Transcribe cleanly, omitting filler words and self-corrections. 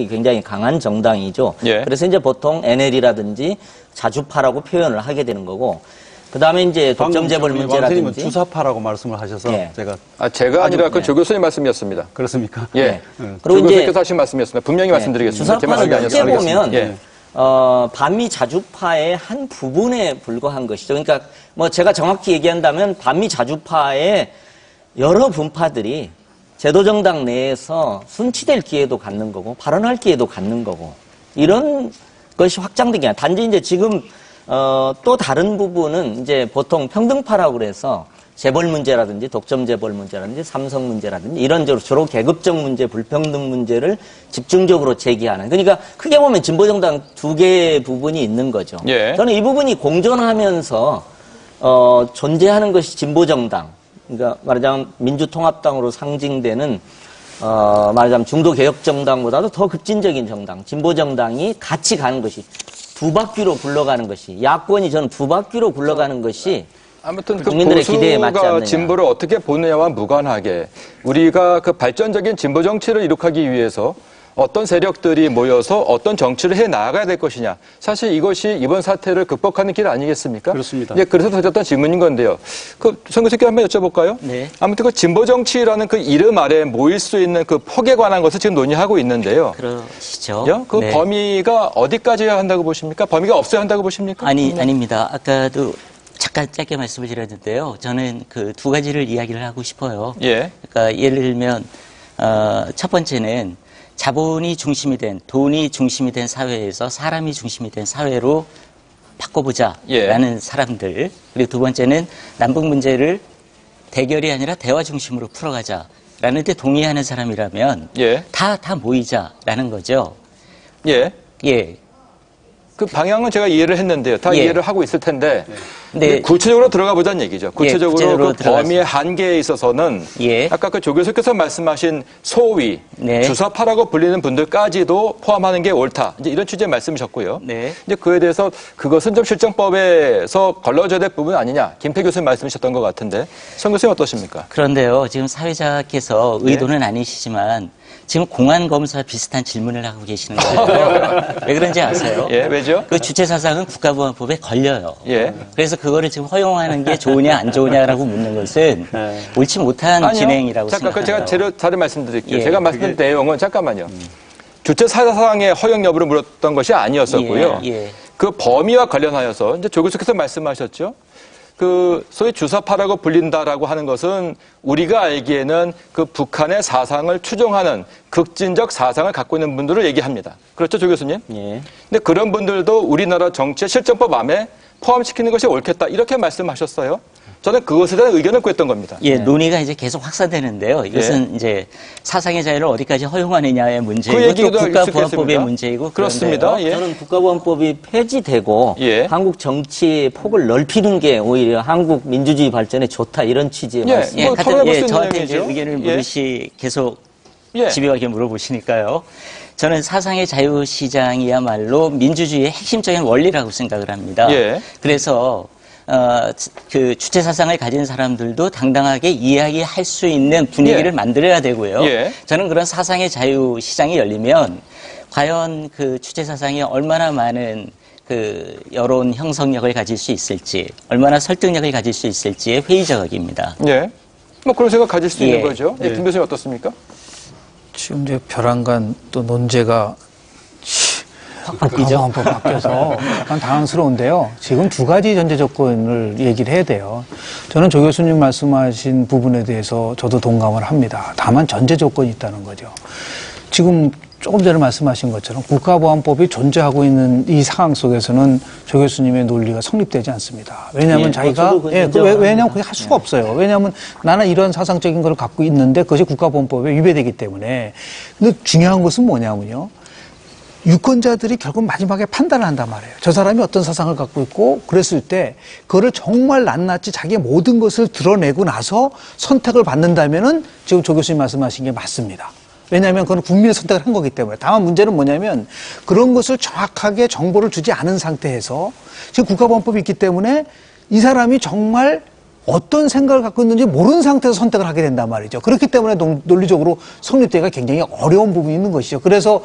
굉장히 강한 정당이죠. 예. 그래서 이제 보통 NL이라든지 자주파라고 표현을 하게 되는 거고, 그 다음에 이제 독점 재벌 문제라든지. 주사파라고 말씀을 하셔서 예. 제가 아니라 그 조 교수님 말씀이었습니다. 그렇습니까? 예. 그리고 조 이제 교수께서 하신 말씀이었습니다. 분명히 말씀드리겠습니다. 주사파는 크게 보면 예. 반미 자주파의 한 부분에 불과한 것이죠. 그러니까 뭐 제가 정확히 얘기한다면 반미 자주파의 여러 분파들이 제도정당 내에서 순치될 기회도 갖는 거고 발언할 기회도 갖는 거고 이런 것이 확장된 게 아니라 단지 이제 지금 또 다른 부분은 이제 보통 평등파라고 그래서 재벌 문제라든지 독점 재벌 문제라든지 삼성 문제라든지 이런 주로 계급적 문제, 불평등 문제를 집중적으로 제기하는. 그러니까 크게 보면 진보정당 두 개의 부분이 있는 거죠. 예. 저는 이 부분이 공존하면서 존재하는 것이 진보정당. 그러니까 말하자면 민주통합당으로 상징되는 말하자면 중도개혁정당보다도 더 급진적인 정당, 진보정당이 같이 가는 것이 두 바퀴로 굴러가는 것이 야권이 저는 두 바퀴로 굴러가는 것이 아무튼 그 국민들의 기대에 맞지 보수가 않느냐. 진보를 어떻게 보느냐와 무관하게 우리가 그 발전적인 진보 정치를 이룩하기 위해서 어떤 세력들이 모여서 어떤 정치를 해 나가야 될 것이냐. 사실 이것이 이번 사태를 극복하는 길 아니겠습니까? 그렇습니다. 예, 그래서 드렸던 질문인 건데요. 송 교수께 한번 여쭤볼까요? 네. 아무튼 그 진보 정치라는 그 이름 아래 모일 수 있는 그 폭에 관한 것을 지금 논의하고 있는데요. 그러시죠. 그 네. 범위가 어디까지야 한다고 보십니까? 범위가 없어야 한다고 보십니까? 아닙니다. 아까도 잠깐 짧게 말씀을 드렸는데요. 저는 그 두 가지를 이야기를 하고 싶어요. 예. 그러니까 예를 들면 첫 번째는 자본이 중심이 된, 돈이 중심이 된 사회에서 사람이 중심이 된 사회로 바꿔보자라는 사람들. 그리고 두 번째는 남북 문제를 대결이 아니라 대화 중심으로 풀어가자라는 데 동의하는 사람이라면 다 모이자라는 거죠. 예. 예. 그 방향은 제가 이해를 했는데요. 다 이해를 하고 있을 텐데 네. 구체적으로 들어가 보자는 얘기죠. 구체적으로 구체적으로 그 범위의 한계에 있어서는 아까 그 조 교수께서 말씀하신 소위 주사파라고 불리는 분들까지도 포함하는 게 옳다. 이제 이런 취지의 말씀이셨고요. 이제 그에 대해서 그것은 좀 실정법에서 걸러져야 될 부분 아니냐. 김태 교수님 말씀이셨던 것 같은데 송 교수님 어떠십니까? 그런데요. 지금 사회자께서 의도는 아니시지만 지금 공안검사 비슷한 질문을 하고 계시는 거예요. 왜 그런지 아세요? 예, 왜죠? 그 주체사상은 국가보안법에 걸려요. 예. 그래서 그거를 지금 허용하는 게 좋으냐 안 좋으냐라고 묻는 것은 옳지 못한 진행이라고 생각합니다. 잠깐 제가 다른 말씀드릴게요. 제가 말씀드린 내용은 잠깐만요. 주체사상의 허용 여부를 물었던 것이 아니었었고요. 그 범위와 관련하여서 이제 조 교수께서 말씀하셨죠. 그 소위 주사파라고 불린다라고 하는 것은 우리가 알기에는 그 북한의 사상을 추종하는 극진적 사상을 갖고 있는 분들을 얘기합니다. 그렇죠, 조 교수님? 예. 근데 그런 분들도 우리나라 정치의 실정법 안에 포함시키는 것이 옳겠다 이렇게 말씀하셨어요. 저는 그것에 대한 의견을 구했던 겁니다. 예, 논의가 이제 계속 확산되는데요. 이것은 이제 사상의 자유를 어디까지 허용하느냐의 문제이고 또 국가보안법의 문제이고 그렇습니다. 저는 국가보안법이 폐지되고 한국 정치의 폭을 넓히는 게 오히려 한국 민주주의 발전에 좋다 이런 취지의 말씀입니다. 저한테 이제 의견을 계속 집요하게 물어보시니까요. 저는 사상의 자유시장이야말로 민주주의의 핵심적인 원리라고 생각을 합니다. 그래서 그 주체 사상을 가진 사람들도 당당하게 이야기할 수 있는 분위기를 만들어야 되고요. 저는 그런 사상의 자유 시장이 열리면 과연 그 주체 사상이 얼마나 많은 그 여론 형성력을 가질 수 있을지, 얼마나 설득력을 가질 수 있을지에 회의적입니다. 뭐 그런 생각 가질 수 있는 거죠. 김 교수님 어떻습니까? 지금 이제 벼랑간 또 논제가 바뀌죠. 바뀌어서 약간 당황스러운데요. 지금 두 가지 전제 조건을 얘기를 해야 돼요. 저는 조 교수님 말씀하신 부분에 대해서 저도 동감을 합니다. 다만 전제 조건이 있다는 거죠. 지금 조금 전에 말씀하신 것처럼 국가보안법이 존재하고 있는 이 상황 속에서는 조 교수님의 논리가 성립되지 않습니다. 왜냐하면 자기가 왜냐하면 그게 할 수가 없어요. 왜냐하면 나는 이런 사상적인 걸 갖고 있는데 그것이 국가보안법에 위배되기 때문에. 근데 중요한 것은 뭐냐면요. 유권자들이 결국 마지막에 판단을 한단 말이에요. 저 사람이 어떤 사상을 갖고 있고 그랬을 때 그거를 정말 낱낱이 자기의 모든 것을 드러내고 나서 선택을 받는다면은 지금 조 교수님 말씀하신 게 맞습니다. 왜냐하면 그건 국민의 선택을 한 거기 때문에. 다만 문제는 뭐냐면 그런 것을 정확하게 정보를 주지 않은 상태에서 지금 국가보안법이 있기 때문에 이 사람이 정말 어떤 생각을 갖고 있는지 모르는 상태에서 선택을 하게 된단 말이죠. 그렇기 때문에 논리적으로 성립되기가 굉장히 어려운 부분이 있는 것이죠. 그래서